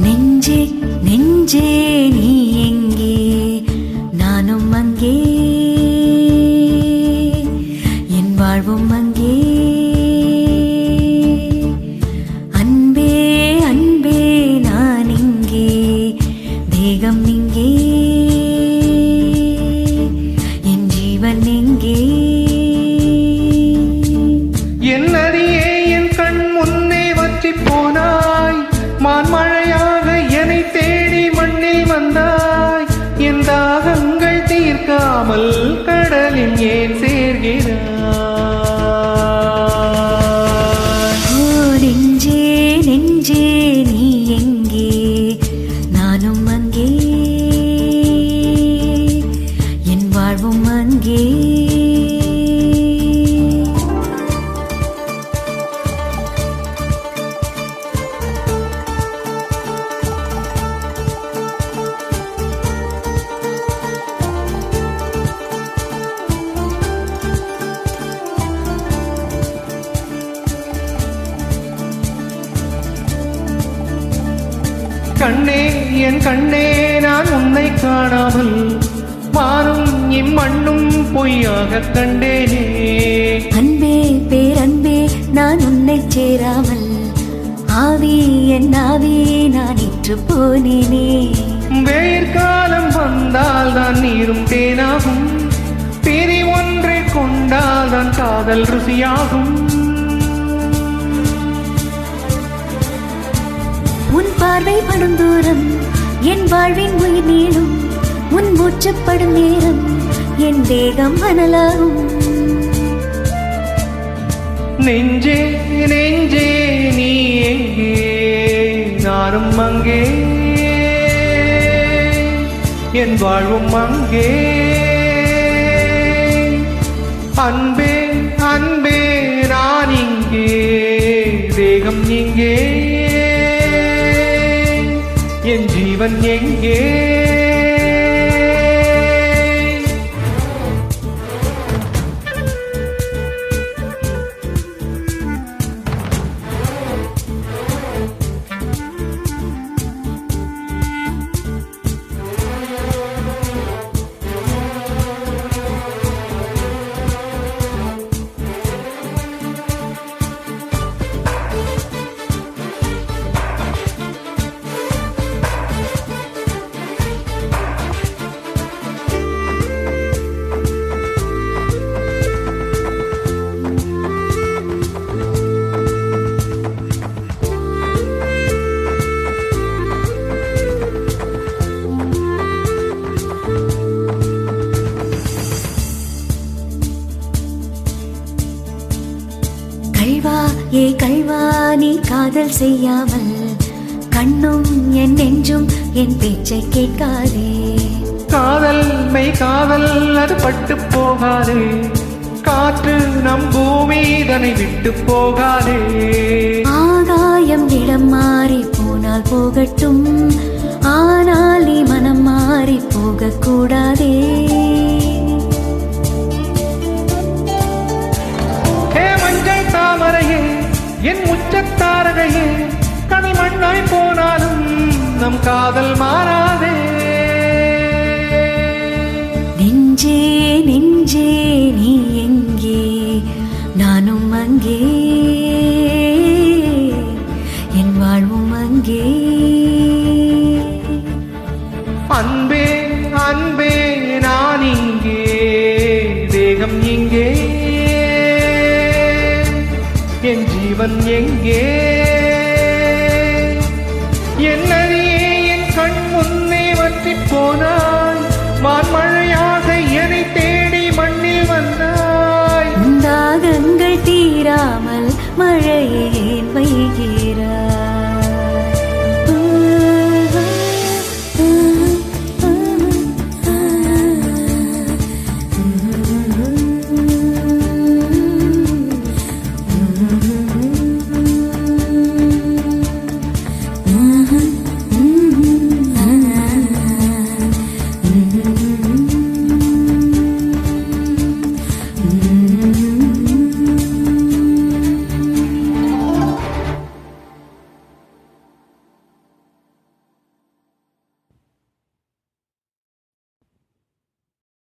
நெஞ்சே நெஞ்சே நீ எங்கே நானும் அங்கே என் வாழ்வும் அங்கே அன்பே அன்பே நான் இங்கே தேகம் இங்கே என் ஜீவன் எங்கே என் அடியே என் கண் முன்னே வற்றி போனாய் மான்மழையாக என்னை தேடி மண்ணில் வந்தாய் என் தாகங்கள் தீர்க்காமல் கடலில் ஏன் சேர்கிறாய் நெஞ்சே நெஞ்சே நீ எங்கே நானும் அங்கே என் வாழ்வும் அங்கே கண்ணே என் கண்ணே நான் உன்னை காணாமல் வானும் இம்மண்ணும் பொய்யாக கண்டேனே அன்பே பேரன்பே நான் உன்னை சேராமல் ஆவி என் ஆவி நான் இற்று போனேனே வெயிற்காலம் வந்தால் தான் நீரும் தேனாகும் பிரி ஒன்றை கொண்டால் தான் காதல் ருசியாகும் உன் பார்வை படும் தூரம் என் வாழ்வின் உயிர் நீளும் உன் மூச்சப்படும் நேரம் என் தேகம் அனலாகும் நெஞ்சே நெஞ்சே நீ எங்கே நானும் அங்கே என் வாழ்வும் அங்கே அன்பே அன்பே நான் இங்கே தேகம் இங்கே என் ஜீவன் எங்கே கல்வா ஏ கல்வா நீ காதல் செய்யாமல் கண்ணும் என் நெஞ்சும் என் பேச்சை கேட்காதே காதல் மெய் காதல் அது பட்டு போகாதே காற்று நம் பூமி இதனை விட்டு போகாதே ஆகாயம் இடம் மாறி போனால் போகட்டும் ஆனால் நீ மனம் மாறி போக கூடாதே மஞ்சள் தாமரையே என் உச்சத்தாரகையே கனிமண்ணாய் போனாலும் நம் காதல் மாறாதே நெஞ்சே நெஞ்சே நீ எங்கே நானும் அங்கே என் வாழ்வும் அங்கே அன்பே அன்பே நான் இங்கே தேகம் இங்கே என் ஜீவன் எங்கே